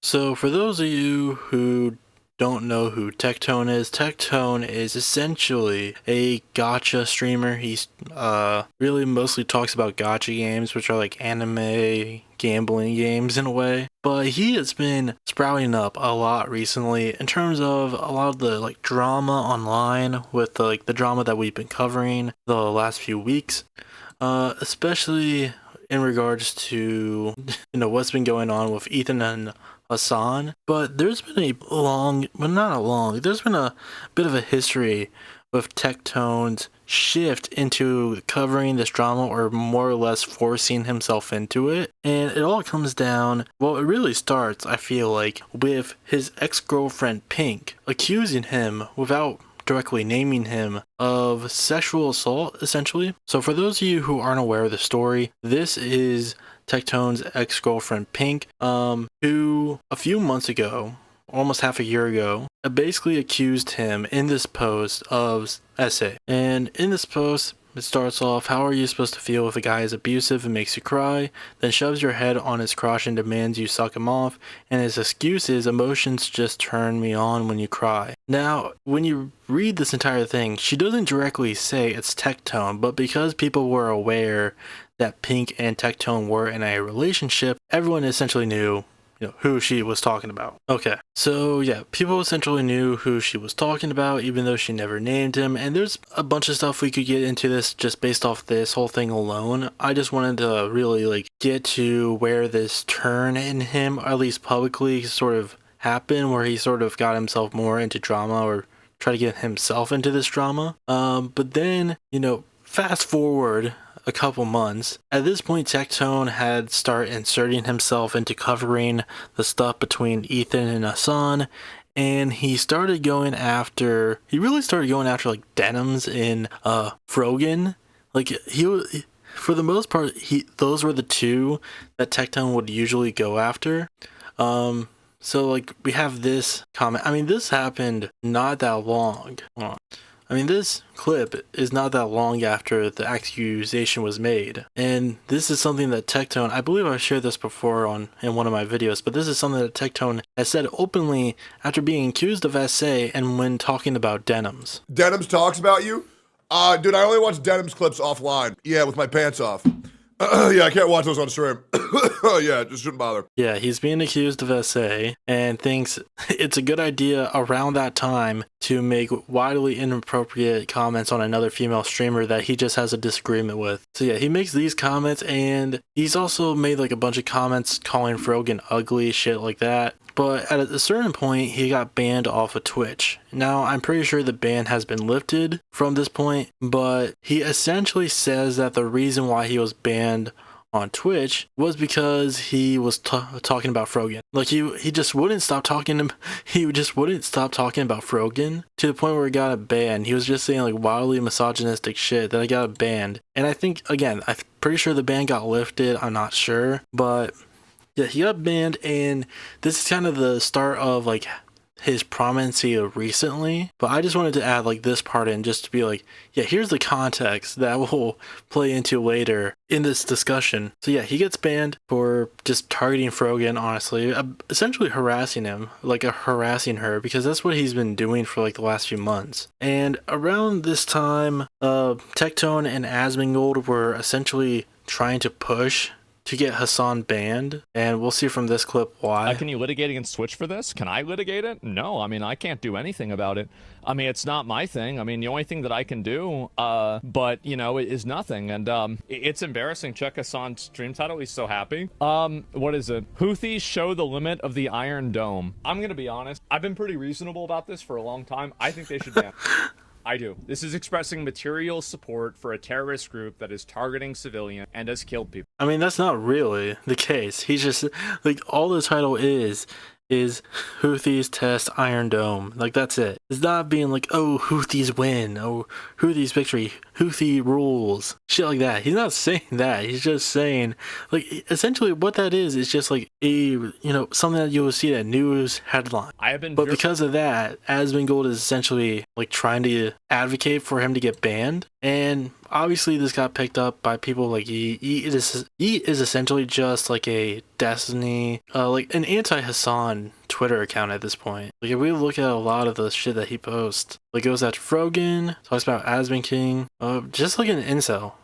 So for those of you who don't know who Tectone is essentially a gacha streamer. He's really mostly talks about gacha games, which are like anime gambling games in a way. But he has been sprouting up a lot recently in terms of a lot of the like drama online with the drama that we've been covering the last few weeks. Especially in regards to what's been going on with Ethan and Hasan. But there's been there's been a bit of a history with Tectone's shift into covering this drama, or more or less forcing himself into it. And it all comes down, well, it really starts, I feel like, with his ex-girlfriend Pink accusing him, without directly naming him, of sexual assault, essentially. So for those of you who aren't aware of the story, this is Tectone's ex-girlfriend Pink, who a few months ago, almost half a year ago, basically accused him in this post of essay. And in this post, it starts off, how are you supposed to feel if a guy is abusive and makes you cry, then shoves your head on his crotch and demands you suck him off, and his excuse is, emotions just turn me on when you cry. Now, when you read this entire thing, she doesn't directly say it's Tectone, but because people were aware that Pink and Tectone were in a relationship, everyone essentially knew who she was talking about. Okay, so yeah, people essentially knew who she was talking about, even though she never named him, and there's a bunch of stuff we could get into this just based off this whole thing alone. I just wanted to really get to where this turn in him, or at least publicly, sort of happened, where he sort of got himself more into drama, or try to get himself into this drama. But then, fast forward a couple months. At this point, Tectone had started inserting himself into covering the stuff between Ethan and Hasan, and he really started going after like denims in Frogan. For the most part, those were the two that Tectone would usually go after. So we have this comment. I mean, this happened not that long. This clip is not that long after the accusation was made. And this is something that Tectone, I believe I shared this before in one of my videos, but this is something that Tectone has said openly after being accused of SA and when talking about denims. Denims talks about you? Dude, I only watch Denims clips offline. Yeah, with my pants off. Yeah, I can't watch those on stream. Yeah, just shouldn't bother. Yeah, he's being accused of SA and thinks it's a good idea around that time to make widely inappropriate comments on another female streamer that he just has a disagreement with. So yeah, he makes these comments, and he's also made a bunch of comments calling Frogan ugly, shit like that. But at a certain point, he got banned off of Twitch. Now, I'm pretty sure the ban has been lifted from this point, but he essentially says that the reason why he was banned on Twitch was because he was talking about Frogan. He just wouldn't stop talking about Frogan to the point where he got it banned. He was just saying wildly misogynistic shit that I got it banned. And I think, again, I'm pretty sure the ban got lifted. I'm not sure, but yeah, he got banned, and this is kind of the start of his prominence recently. But I just wanted to add this part in, just to be yeah, here's the context that we'll play into later in this discussion. So yeah, he gets banned for just targeting Frogan, honestly, essentially harassing him, harassing her, because that's what he's been doing for the last few months. And around this time, Tectone and Asmongold were essentially trying to push to get Hasan banned, and we'll see from this clip why. Can you litigate against Twitch for this? Can I litigate it? No, I can't do anything about it. It's not my thing. The only thing that I can do, but, is nothing. And it's embarrassing. Check Hasan's stream title. He's so happy. What is it? Houthis show the limit of the Iron Dome. I'm going to be honest. I've been pretty reasonable about this for a long time. I think they should ban. I do. This is expressing material support for a terrorist group that is targeting civilians and has killed people. That's not really the case. He's just, all the title is Houthis test Iron Dome. That's it. It's not being oh, Houthis win. Oh, Houthis victory. Houthi rules, shit like that. He's not saying that. He's just saying, like, essentially what that is just like something that you will see at news headline. I have been But because of that, Asmongold is essentially like trying to advocate for him to get banned. And obviously this got picked up by people like he is essentially just like a Destiny, like an anti-Hasan Twitter account at this point. Like if we look at a lot of the shit that he posts, like goes after Frogan, talks about Asmon King, just like an incel.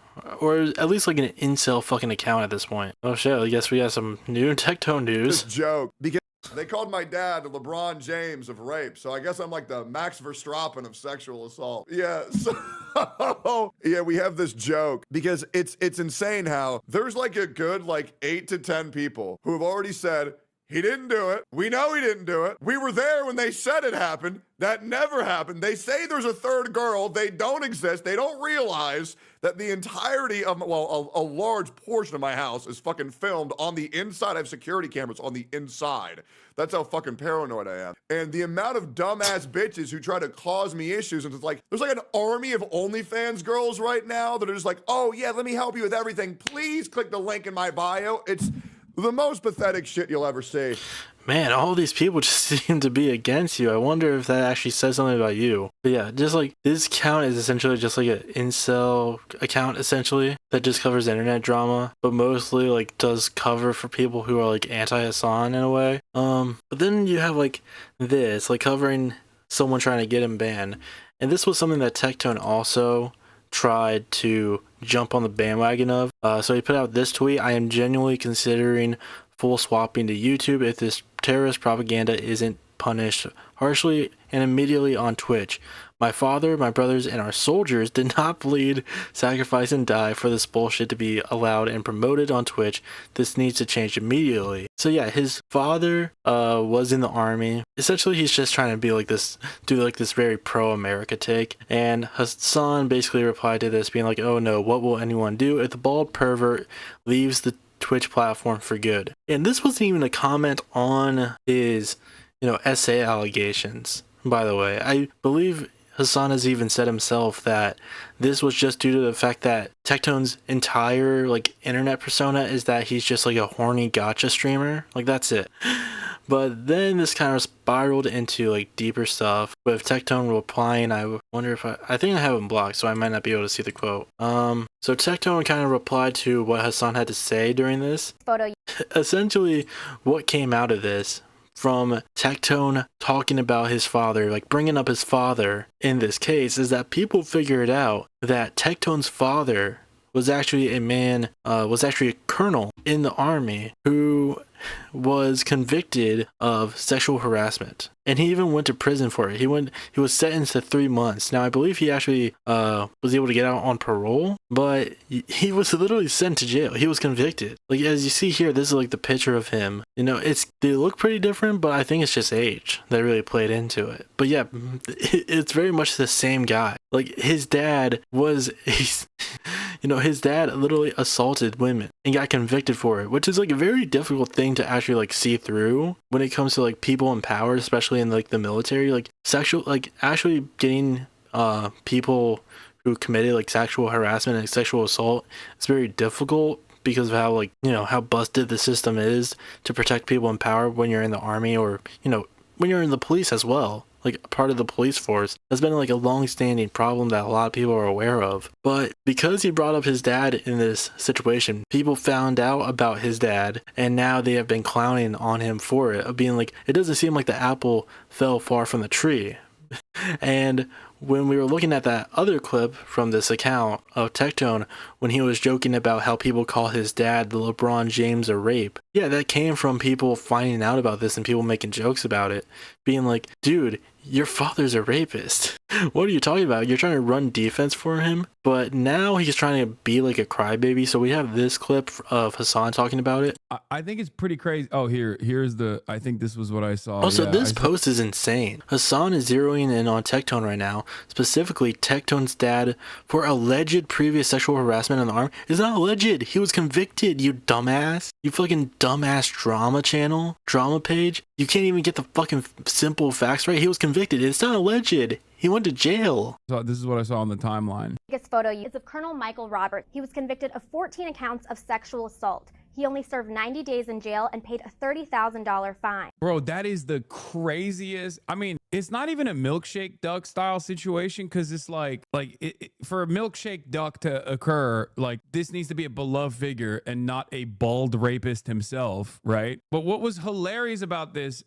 Or at least like an incel fucking account at this point. Oh shit, I guess we got some new Tectone news. This joke, because they called my dad the LeBron James of rape, so I guess I'm like the Max Verstappen of sexual assault. Yeah, so yeah, we have this joke because it's insane how there's like a good like 8 to 10 people who have already said he didn't do it. We know he didn't do it. We were there when they said it happened. That never happened. They say there's a third girl. They don't exist. They don't realize that the entirety of, well, a large portion of my house is fucking filmed on the inside. I have security cameras on the inside. That's how fucking paranoid I am. And the amount of dumbass bitches who try to cause me issues, and it's like, there's like an army of OnlyFans girls right now that are just like, oh yeah, let me help you with everything. Please click the link in my bio. It's the most pathetic shit you'll ever see. Man, all these people just seem to be against you. I wonder if that actually says something about you. But yeah, just like this account is essentially just like an incel account essentially that just covers internet drama, but mostly like does cover for people who are like anti-Hasan in a way. But then you have like this, like covering someone trying to get him banned. And this was something that Tectone also tried to jump on the bandwagon of. So he put out this tweet: I am genuinely considering full swapping to YouTube if this terrorist propaganda isn't punished harshly and immediately on Twitch. My father, my brothers, and our soldiers did not bleed, sacrifice, and die for this bullshit to be allowed and promoted on Twitch. This needs to change immediately. So yeah, his father was in the army. Essentially, he's just trying to be like this, do like this very pro-America take. And Hasan basically replied to this being like, oh no, what will anyone do if the bald pervert leaves the Twitch platform for good? And this wasn't even a comment on his, essay allegations, by the way. I believe Hasan has even said himself that this was just due to the fact that Tectone's entire like internet persona is that he's just like a horny gacha streamer. Like that's it. But then this kind of spiraled into like deeper stuff with Tectone replying. I wonder if I think I have him blocked, so I might not be able to see the quote. So Tectone kind of replied to what Hasan had to say during this. Essentially, what came out of this from Tectone talking about his father, like bringing up his father in this case, is that people figured out that Tectone's father was actually a colonel in the army who was convicted of sexual harassment, and he even went to prison for it. He was sentenced to 3 months. Now I believe he actually was able to get out on parole, but he was literally sent to jail. He was convicted. Like as you see here, this is like the picture of him. They look pretty different, but I think it's just age that really played into it. But yeah, it's very much the same guy. Like his dad his dad literally assaulted women and got convicted for it, which is like a very difficult thing to actually like see through when it comes to like people in power, especially in like the military. Like actually getting people who committed like sexual harassment and sexual assault, it's very difficult because of how like how busted the system is to protect people in power when you're in the army, or when you're in the police as well. Like part of the police force has been like a long-standing problem that a lot of people are aware of. But because he brought up his dad in this situation, people found out about his dad, and now they have been clowning on him for it, of being like, it doesn't seem like the apple fell far from the tree. And when we were looking at that other clip from this account of Tectone, when he was joking about how people call his dad the LeBron James of rape, yeah, that came from people finding out about this and people making jokes about it, being like, dude, your father's a rapist. What are you talking about? You're trying to run defense for him? But now he's trying to be like a crybaby. So we have this clip of Hasan talking about it. I think it's pretty crazy. Oh, here's the, I think this was what I saw. Also, this post is insane. Hasan is zeroing in on Tectone right now, specifically Tectone's dad, for alleged previous sexual harassment in the army. It's not alleged. He was convicted, you dumbass. You fucking dumbass drama page. You can't even get the fucking simple facts right. He was convicted. It's not alleged. He went to jail. So this is what I saw on the timeline. Biggest photo is of Colonel Michael Roberts. He was convicted of 14 accounts of sexual assault. He only served 90 days in jail and paid a $30,000 fine. Bro, that is the craziest. I mean, it's not even a milkshake duck style situation, because it's for a milkshake duck to occur, like, this needs to be a beloved figure and not a bald rapist himself, right? But what was hilarious about this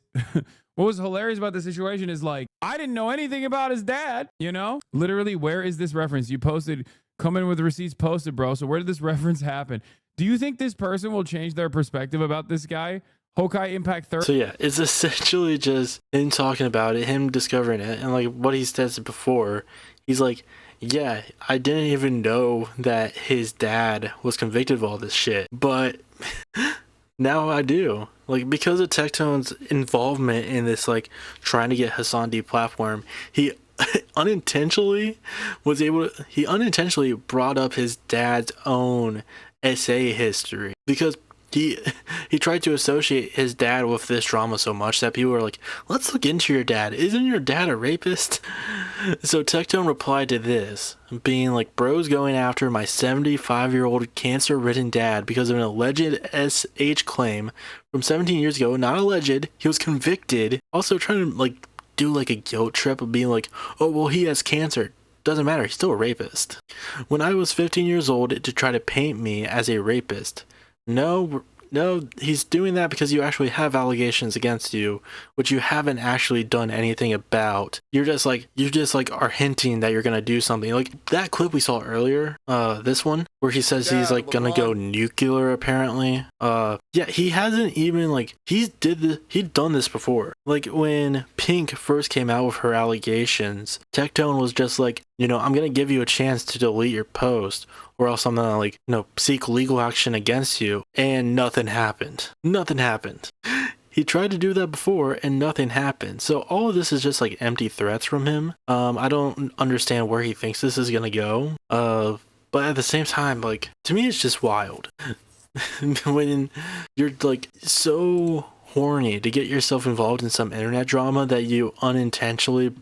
what was hilarious about the situation is, like, I didn't know anything about his dad, you know? Literally, where is this reference? You posted, come in with receipts posted, bro. So where did this reference happen? Do you think this person will change their perspective about this guy? Hokai Impact 30. So yeah, it's essentially just him talking about it, him discovering it, and like what he said before. He's like, yeah, I didn't even know that his dad was convicted of all this shit, but now I do. Like, because of Tectone's involvement in this, like, trying to get Hasan deplatformed, he unintentionally brought up his dad's own essay history, because he tried to associate his dad with this drama so much that people were like, let's look into your dad. Isn't your dad a rapist? So Tectone replied to this, being like, bro's going after my 75-year-old cancer-ridden dad because of an alleged SH claim from 17 years ago. Not alleged. He was convicted. Also trying to, like, do, like, a guilt trip of being like, oh, well, he has cancer. Doesn't matter. He's still a rapist. When I was 15 years old, to try to paint me as a rapist. No, he's doing that because you actually have allegations against you, which you haven't actually done anything about. You just are hinting that you're gonna do something. Like that clip we saw earlier, this one, where he says he's like gonna go nuclear apparently. Yeah, he hasn't even, like, he'd done this before. Like when Pink first came out with her allegations, Tectone was just like, you know, I'm gonna give you a chance to delete your post, or else I'm gonna, like, you know, seek legal action against you. And nothing happened. Nothing happened. He tried to do that before and nothing happened. So all of this is just like empty threats from him. I don't understand where he thinks this is gonna go. But at the same time, like, to me it's just wild. When you're like so horny to get yourself involved in some internet drama that you unintentionally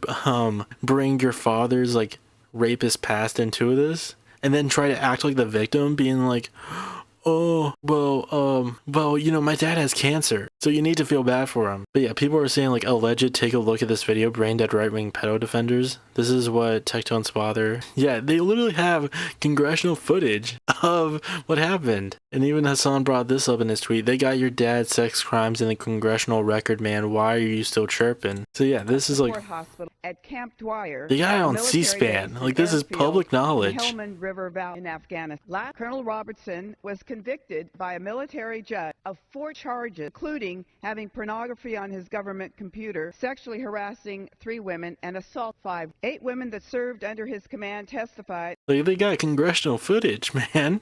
bring your father's, like, rapist past into this, and then try to act like the victim, being like, oh, well, you know, my dad has cancer, so you need to feel bad for him. But yeah, people are saying, like, alleged, take a look at this video, brain dead right-wing pedo defenders. This is what Tectone's father, yeah, they literally have congressional footage of what happened. And even Hasan brought this up in his tweet. They got your dad's sex crimes in the congressional record, man. Why are you still chirping? So yeah, this is like hospital at Camp Dwyer, the guy on C-SPAN. Like, this is public knowledge. Helmand River Valley in Afghanistan. Colonel Robertson was convicted by a military judge of 4 charges, including having pornography on his government computer, sexually harassing 3 women, and assault 5. 8 women that served under his command testified. Like, they got congressional footage, man.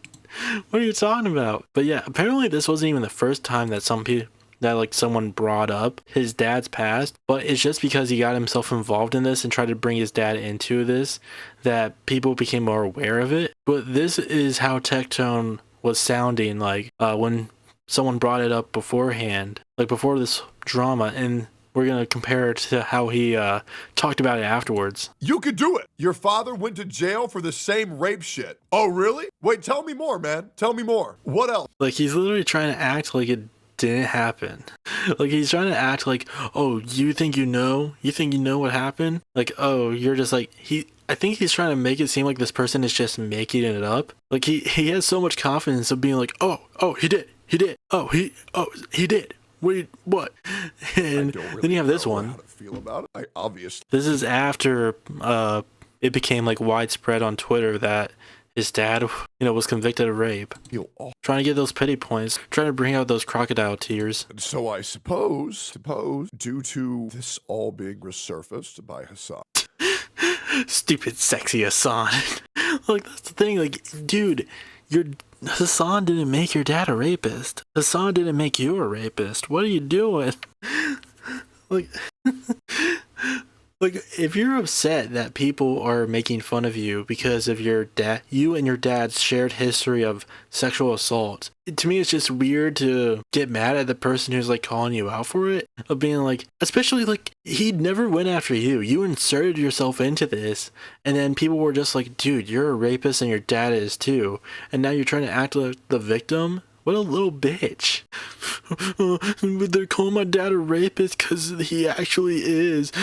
What are you talking about? But yeah, apparently this wasn't even the first time that someone brought up his dad's past, but it's just because he got himself involved in this and tried to bring his dad into this that people became more aware of it. But this is how Tectone was sounding like when someone brought it up beforehand, like before this drama, and we're going to compare it to how he talked about it afterwards. You could do it. Your father went to jail for the same rape shit. Oh, really? Wait, tell me more, man. Tell me more. What else? Like, he's literally trying to act like it didn't happen. Like, he's trying to act like, oh, you think you know what happened? Like, oh, you're just like, I think he's trying to make it seem like this person is just making it up. Like, he has so much confidence of being like, oh, he did. He did. Wait, what? And really then you have this one. How to feel about it? Obviously. This is after it became, like, widespread on Twitter that his dad, you know, was convicted of rape. Trying to get those pity points, trying to bring out those crocodile tears. So I suppose, due to this all being resurfaced by Hasan. Stupid, sexy Hasan. Like, that's the thing. Like, dude, Hasan didn't make your dad a rapist. Hasan didn't make you a rapist. What are you doing? Like, Like, if you're upset that people are making fun of you because of you and your dad's shared history of sexual assault, to me it's just weird to get mad at the person who's like calling you out for it, of being like, especially like, he never went after you. You inserted yourself into this, and then people were just like, dude, you're a rapist and your dad is too, and now you're trying to act like the victim. What a little bitch. They're calling my dad a rapist because he actually is.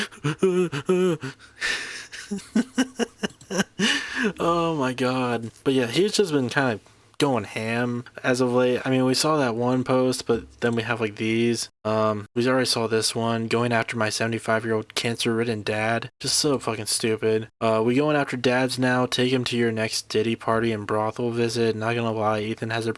Oh my god. But yeah, he's just been kind of going ham as of late. I mean, we saw that one post, but then we have like these. We already saw this one, going after my 75-year-old cancer-ridden dad. Just so fucking stupid. We going after dads now. Take him to your next Diddy party and brothel visit. Not gonna lie, Ethan has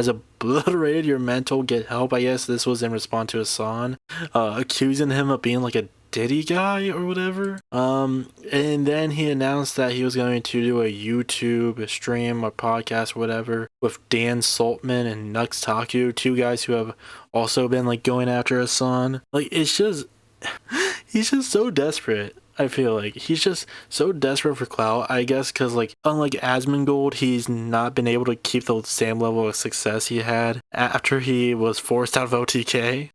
obliterated your mental. Get help. I guess this was in response to Hasan accusing him of being like a Diddy guy or whatever. And then he announced that he was going to do a YouTube stream or podcast or whatever with Dan Saltman and Nux Taku, two guys who have also been like going after Hasan. Like, it's just, he's just so desperate. I feel like he's just so desperate for clout, I guess, because like, unlike Asmongold, he's not been able to keep the same level of success he had after he was forced out of OTK.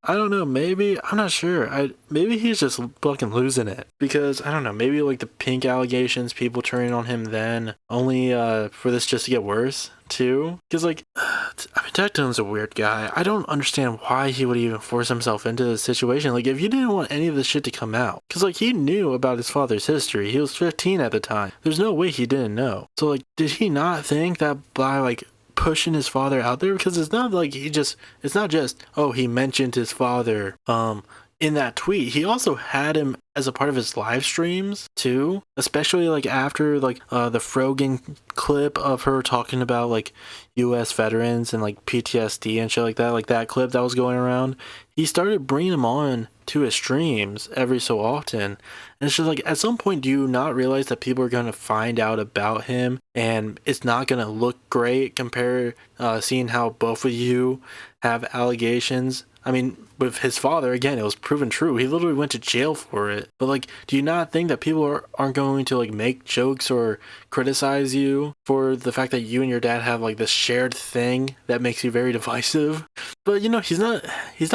I don't know, maybe, I'm not sure. Maybe he's just fucking losing it, because I don't know, maybe like the pink allegations, people turning on him then, only for this just to get worse too. Because like, I mean, Tectone's a weird guy. I don't understand why he would even force himself into this situation. Like, if you didn't want any of this shit to come out, because like, he knew about his father's history. He was 15 at the time. There's no way he didn't know. So like, did he not think that by like pushing his father out there, because it's not like it's not just, oh, he mentioned his father in that tweet. He also had him as a part of his live streams too, especially like after like the Frogan clip of her talking about like US veterans and like PTSD and shit like that clip that was going around. He started bringing him on to his streams every so often, and it's just like, at some point, do you not realize that people are going to find out about him and it's not going to look great compared seeing how both of you have allegations? I mean, with his father, again, it was proven true. He literally went to jail for it. But like, do you not think that people aren't going to like make jokes or criticize you for the fact that you and your dad have like this shared thing that makes you very divisive? But you know, he's not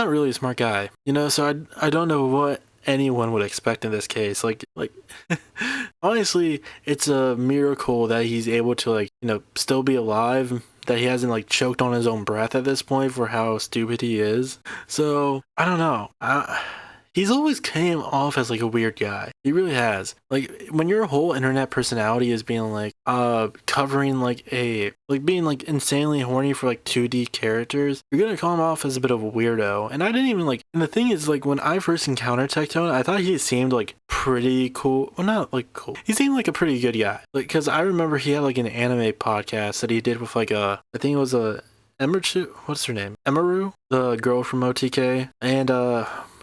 really a smart guy, you know, so I don't know what anyone would expect in this case. Like honestly, it's a miracle that he's able to like, you know, still be alive, that he hasn't like choked on his own breath at this point for how stupid he is. So I don't know. He's always came off as like a weird guy. He really has. Like, when your whole internet personality is being like covering like being like insanely horny for like 2D characters, you're gonna come off as a bit of a weirdo. And I didn't even like, and the thing is, like, when I first encountered Tectone, I thought he seemed like pretty cool. Well, not like cool. He seemed like a pretty good guy. Like, because I remember he had like an anime podcast that he did with like I think it was what's her name? Emaru, the girl from OTK, and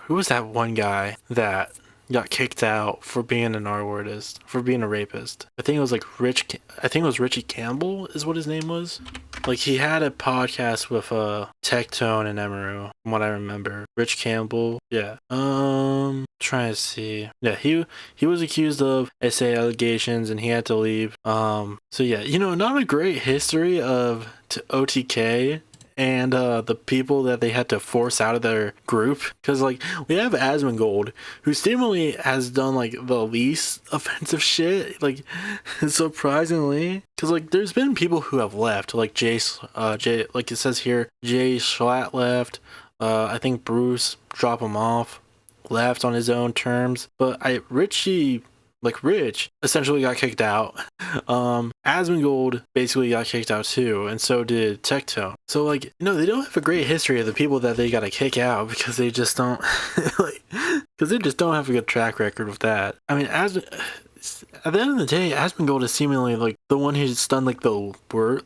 who was that one guy that got kicked out for being an R-wordist, for being a rapist? I think it was like Richie Campbell is what his name was. Like, he had a podcast with Tectone and Emaru, from what I remember. Rich Campbell, yeah. Trying to see. Yeah, he was accused of SA allegations and he had to leave. So yeah, you know, not a great history of OTK and the people that they had to force out of their group, because like, we have Asmongold, who seemingly has done like the least offensive shit, like, surprisingly, because like, there's been people who have left, like Jay, like it says here, Jay Schlatt left. I think Bruce dropped him off, left on his own terms, but Rich essentially got kicked out. Asmongold basically got kicked out too, and so did Tectone. So like, you know, they don't have a great history of the people that they gotta kick out, because they just don't because they just don't have a good track record with that. I mean, at the end of the day, Asmongold is seemingly like the one who's done like the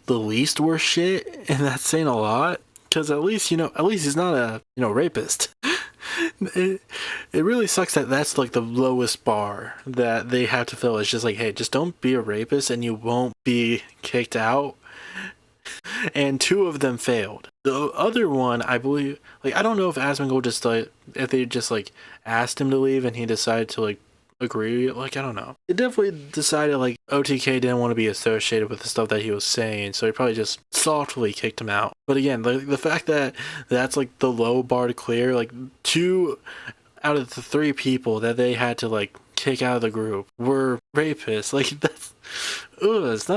least worst shit, and that's saying a lot, because at least he's not a rapist. It really sucks that that's like the lowest bar that they have to fill. It's just like, hey, just don't be a rapist and you won't be kicked out. And two of them failed. The other one, I believe, like, I don't know if Asmongold just like, if they just like asked him to leave and he decided to like agree. Like, I don't know. It definitely decided like OTK didn't want to be associated with the stuff that he was saying, so he probably just softly kicked him out. But again, the fact that that's like the low bar to clear, like 2 out of the 3 people that they had to like kick out of the group were rapists. Like, that's, it's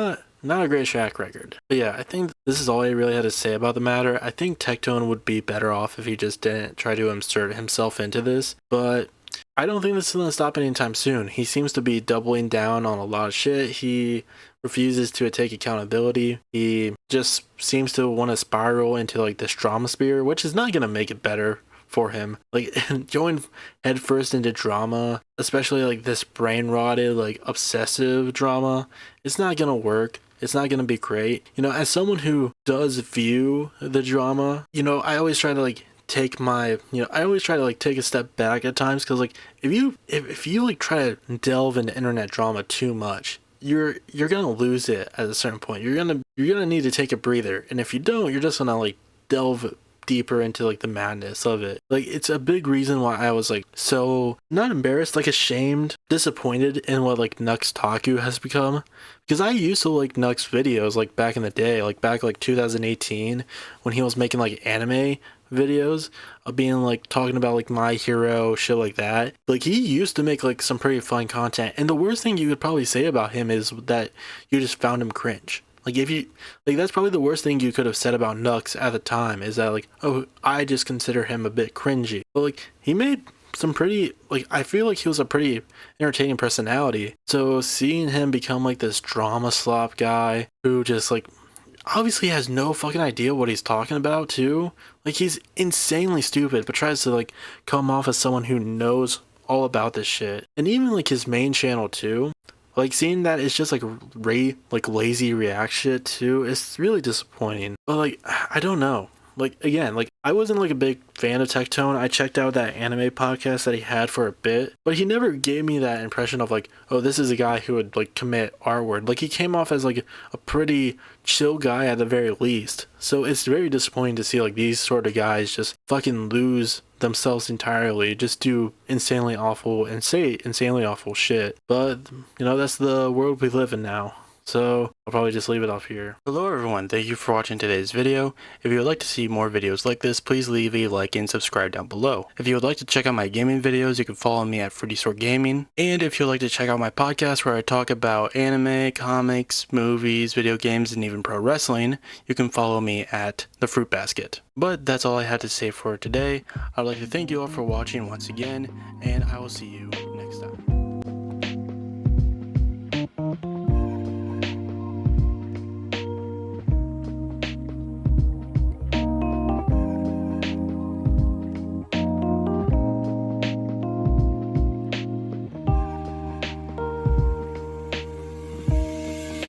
not a great track record. But yeah, I think this is all I really had to say about the matter. I think Tectone would be better off if he just didn't try to insert himself into this, but I don't think this is going to stop anytime soon. He seems to be doubling down on a lot of shit. He refuses to take accountability. He just seems to want to spiral into like this drama sphere, which is not going to make it better for him. Like, going headfirst into drama, especially like this brain rotted, like obsessive drama, it's not going to work. It's not going to be great. You know, as someone who does view the drama, you know, I always try to like take a step back at times, because like if you like try to delve into internet drama too much, you're gonna lose it at a certain point. You're gonna need to take a breather, and if you don't, you're just gonna like delve deeper into like the madness of it. Like, it's a big reason why I was like so not embarrassed, like ashamed, disappointed in what like Nux Taku has become, because I used to like Nux videos like back in the day, like back like 2018 when he was making like anime videos of being like talking about like My Hero, shit like that. Like, he used to make like some pretty fun content, and the worst thing you could probably say about him is that you just found him cringe. Like, if you like, that's probably the worst thing you could have said about Nux at the time, is that like, oh, I just consider him a bit cringy. But like, he made some pretty, like, I feel like he was a pretty entertaining personality. So seeing him become like this drama slop guy who just like obviously has no fucking idea what he's talking about too. Like, he's insanely stupid, but tries to like come off as someone who knows all about this shit. And even like his main channel too, like, seeing that it's just like lazy react shit too, it's really disappointing. But like, I don't know. Like, again, like, I wasn't like a big fan of Tectone. I checked out that anime podcast that he had for a bit, but he never gave me that impression of like, oh, this is a guy who would like commit R-word. Like, he came off as like a pretty chill guy at the very least. So it's very disappointing to see like these sort of guys just fucking lose themselves entirely, just do insanely awful and say insanely awful shit. But, you know, that's the world we live in now. So I'll probably just leave it off here. Hello everyone, thank you for watching today's video. If you would like to see more videos like this, please leave a like and subscribe down below. If you would like to check out my gaming videos, you can follow me at FruitySaur Gaming. And if you'd like to check out my podcast where I talk about anime, comics, movies, video games, and even pro wrestling, you can follow me at The Fruit Basket. But that's all I had to say for today. I'd like to thank you all for watching once again, and I will see you next time.